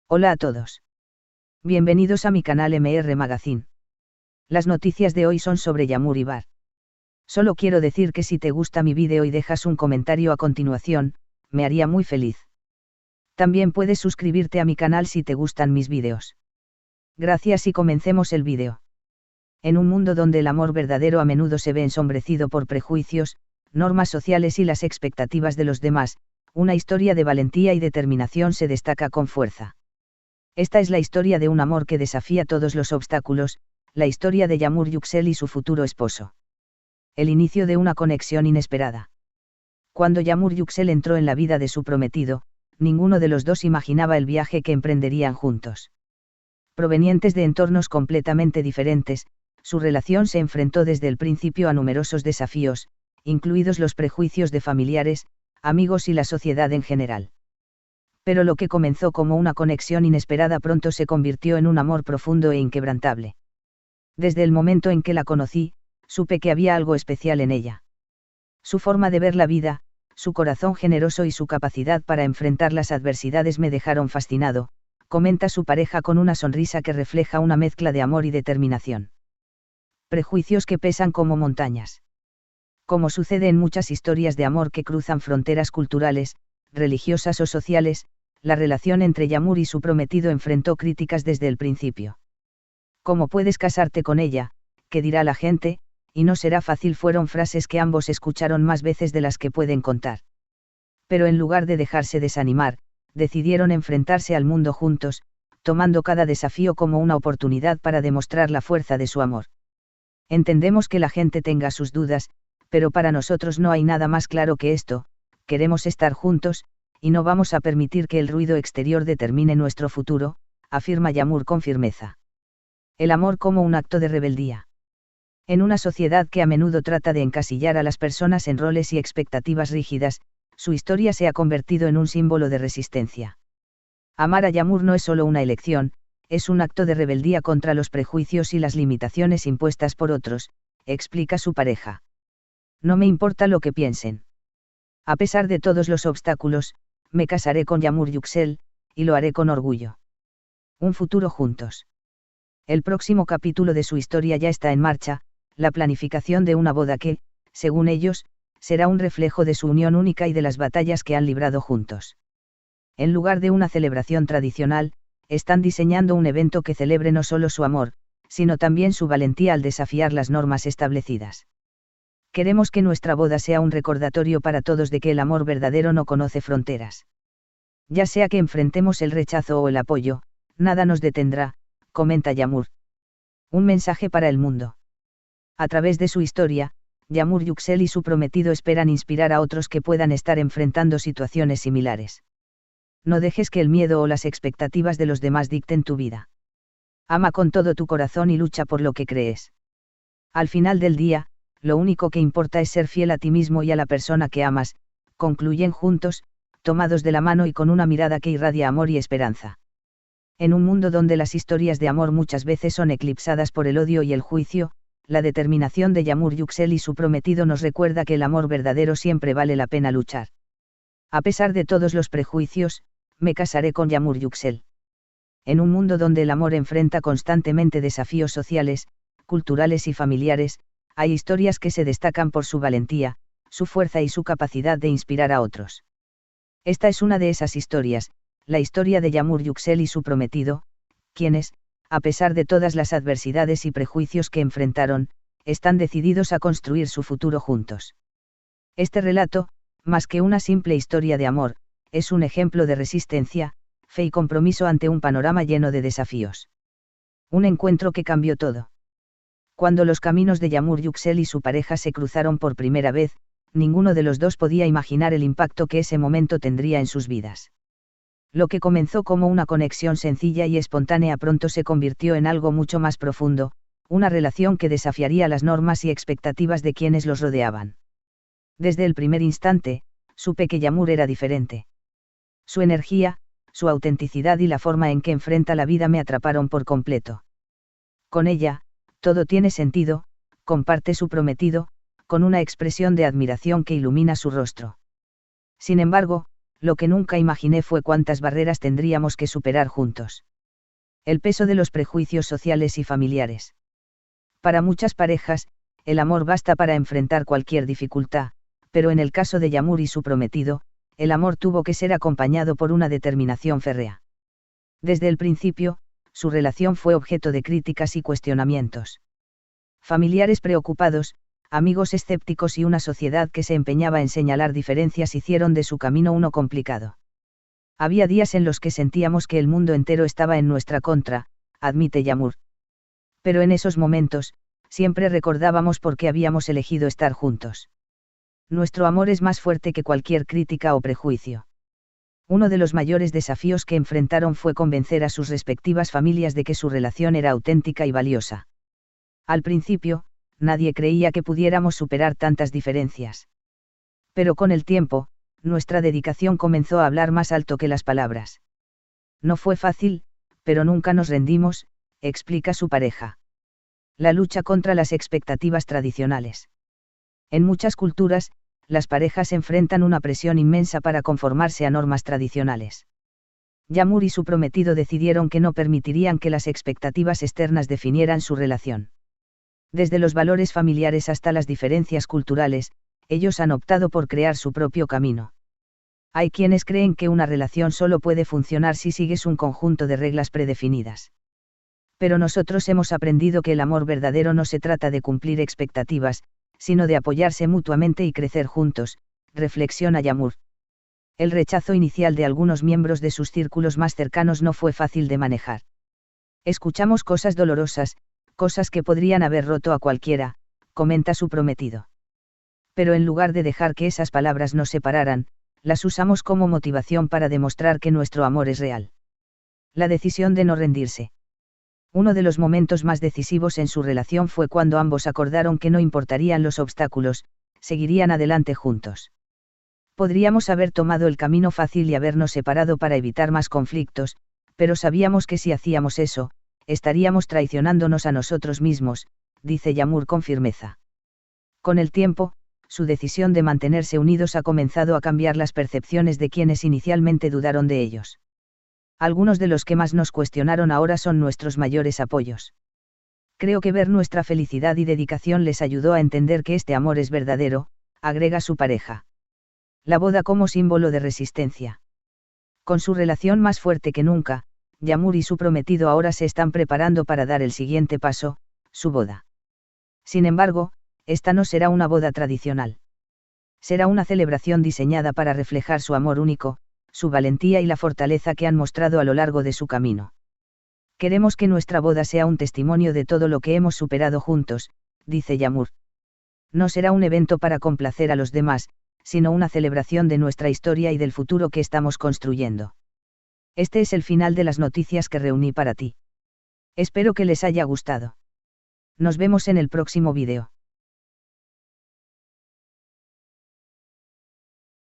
Hola a todos. Bienvenidos a mi canal MR Magazine. Las noticias de hoy son sobre Yamur Ibar. Solo quiero decir que si te gusta mi vídeo y dejas un comentario a continuación, me haría muy feliz. También puedes suscribirte a mi canal si te gustan mis vídeos. Gracias y comencemos el vídeo. En un mundo donde el amor verdadero a menudo se ve ensombrecido por prejuicios, normas sociales y las expectativas de los demás, una historia de valentía y determinación se destaca con fuerza. Esta es la historia de un amor que desafía todos los obstáculos, la historia de Yamur Yüksel y su futuro esposo. El inicio de una conexión inesperada. Cuando Yamur Yüksel entró en la vida de su prometido, ninguno de los dos imaginaba el viaje que emprenderían juntos. Provenientes de entornos completamente diferentes, su relación se enfrentó desde el principio a numerosos desafíos, incluidos los prejuicios de familiares, amigos y la sociedad en general. Pero lo que comenzó como una conexión inesperada pronto se convirtió en un amor profundo e inquebrantable. Desde el momento en que la conocí, supe que había algo especial en ella. Su forma de ver la vida, su corazón generoso y su capacidad para enfrentar las adversidades me dejaron fascinado, comenta su pareja con una sonrisa que refleja una mezcla de amor y determinación. Prejuicios que pesan como montañas. Como sucede en muchas historias de amor que cruzan fronteras culturales, religiosas o sociales, la relación entre Yamur y su prometido enfrentó críticas desde el principio. ¿Cómo puedes casarte con ella? ¿Qué dirá la gente? Y no será fácil fueron frases que ambos escucharon más veces de las que pueden contar. Pero en lugar de dejarse desanimar, decidieron enfrentarse al mundo juntos, tomando cada desafío como una oportunidad para demostrar la fuerza de su amor. Entendemos que la gente tenga sus dudas, pero para nosotros no hay nada más claro que esto: queremos estar juntos, y no vamos a permitir que el ruido exterior determine nuestro futuro, afirma Yamur con firmeza. El amor como un acto de rebeldía. En una sociedad que a menudo trata de encasillar a las personas en roles y expectativas rígidas, su historia se ha convertido en un símbolo de resistencia. Amar a Yamur no es solo una elección, es un acto de rebeldía contra los prejuicios y las limitaciones impuestas por otros, explica su pareja. No me importa lo que piensen. A pesar de todos los obstáculos, me casaré con Yamur Yüksel, y lo haré con orgullo. Un futuro juntos. El próximo capítulo de su historia ya está en marcha, la planificación de una boda que, según ellos, será un reflejo de su unión única y de las batallas que han librado juntos. En lugar de una celebración tradicional, están diseñando un evento que celebre no solo su amor, sino también su valentía al desafiar las normas establecidas. Queremos que nuestra boda sea un recordatorio para todos de que el amor verdadero no conoce fronteras. Ya sea que enfrentemos el rechazo o el apoyo, nada nos detendrá, comenta Yamur. Un mensaje para el mundo. A través de su historia, Yamur Yüksel y su prometido esperan inspirar a otros que puedan estar enfrentando situaciones similares. No dejes que el miedo o las expectativas de los demás dicten tu vida. Ama con todo tu corazón y lucha por lo que crees. Al final del día, lo único que importa es ser fiel a ti mismo y a la persona que amas, concluyen juntos, tomados de la mano y con una mirada que irradia amor y esperanza. En un mundo donde las historias de amor muchas veces son eclipsadas por el odio y el juicio, la determinación de Yamur Yüksel y su prometido nos recuerda que el amor verdadero siempre vale la pena luchar. A pesar de todos los prejuicios, me casaré con Yamur Yüksel. En un mundo donde el amor enfrenta constantemente desafíos sociales, culturales y familiares, hay historias que se destacan por su valentía, su fuerza y su capacidad de inspirar a otros. Esta es una de esas historias, la historia de Yamur Yüksel y su prometido, quienes, a pesar de todas las adversidades y prejuicios que enfrentaron, están decididos a construir su futuro juntos. Este relato, más que una simple historia de amor, es un ejemplo de resistencia, fe y compromiso ante un panorama lleno de desafíos. Un encuentro que cambió todo. Cuando los caminos de Yamur Yüksel y su pareja se cruzaron por primera vez, ninguno de los dos podía imaginar el impacto que ese momento tendría en sus vidas. Lo que comenzó como una conexión sencilla y espontánea pronto se convirtió en algo mucho más profundo, una relación que desafiaría las normas y expectativas de quienes los rodeaban. Desde el primer instante, supe que Yamur era diferente. Su energía, su autenticidad y la forma en que enfrenta la vida me atraparon por completo. Con ella, todo tiene sentido, comparte su prometido, con una expresión de admiración que ilumina su rostro. Sin embargo, Lo que nunca imaginé fue cuántas barreras tendríamos que superar juntos. El peso de los prejuicios sociales y familiares. Para muchas parejas, el amor basta para enfrentar cualquier dificultad, pero en el caso de Yamur y su prometido, el amor tuvo que ser acompañado por una determinación férrea. Desde el principio, su relación fue objeto de críticas y cuestionamientos. Familiares preocupados, amigos escépticos y una sociedad que se empeñaba en señalar diferencias hicieron de su camino uno complicado. Había días en los que sentíamos que el mundo entero estaba en nuestra contra, admite Yamur. Pero en esos momentos, siempre recordábamos por qué habíamos elegido estar juntos. Nuestro amor es más fuerte que cualquier crítica o prejuicio. Uno de los mayores desafíos que enfrentaron fue convencer a sus respectivas familias de que su relación era auténtica y valiosa. Al principio, nadie creía que pudiéramos superar tantas diferencias. Pero con el tiempo, nuestra dedicación comenzó a hablar más alto que las palabras. No fue fácil, pero nunca nos rendimos, explica su pareja. La lucha contra las expectativas tradicionales. En muchas culturas, las parejas enfrentan una presión inmensa para conformarse a normas tradicionales. Yamur y su prometido decidieron que no permitirían que las expectativas externas definieran su relación. Desde los valores familiares hasta las diferencias culturales, ellos han optado por crear su propio camino. Hay quienes creen que una relación solo puede funcionar si sigues un conjunto de reglas predefinidas. Pero nosotros hemos aprendido que el amor verdadero no se trata de cumplir expectativas, sino de apoyarse mutuamente y crecer juntos, reflexiona Yamur. El rechazo inicial de algunos miembros de sus círculos más cercanos no fue fácil de manejar. Escuchamos cosas dolorosas, cosas que podrían haber roto a cualquiera, comenta su prometido. Pero en lugar de dejar que esas palabras nos separaran, las usamos como motivación para demostrar que nuestro amor es real. La decisión de no rendirse. Uno de los momentos más decisivos en su relación fue cuando ambos acordaron que no importarían los obstáculos, seguirían adelante juntos. Podríamos haber tomado el camino fácil y habernos separado para evitar más conflictos, pero sabíamos que si hacíamos eso, estaríamos traicionándonos a nosotros mismos, dice Yamur con firmeza. Con el tiempo, su decisión de mantenerse unidos ha comenzado a cambiar las percepciones de quienes inicialmente dudaron de ellos. Algunos de los que más nos cuestionaron ahora son nuestros mayores apoyos. Creo que ver nuestra felicidad y dedicación les ayudó a entender que este amor es verdadero, agrega su pareja. La boda como símbolo de resistencia. Con su relación más fuerte que nunca, Yamur y su prometido ahora se están preparando para dar el siguiente paso, su boda. Sin embargo, esta no será una boda tradicional. Será una celebración diseñada para reflejar su amor único, su valentía y la fortaleza que han mostrado a lo largo de su camino. Queremos que nuestra boda sea un testimonio de todo lo que hemos superado juntos, dice Yamur. No será un evento para complacer a los demás, sino una celebración de nuestra historia y del futuro que estamos construyendo. Este es el final de las noticias que reuní para ti. Espero que les haya gustado. Nos vemos en el próximo vídeo.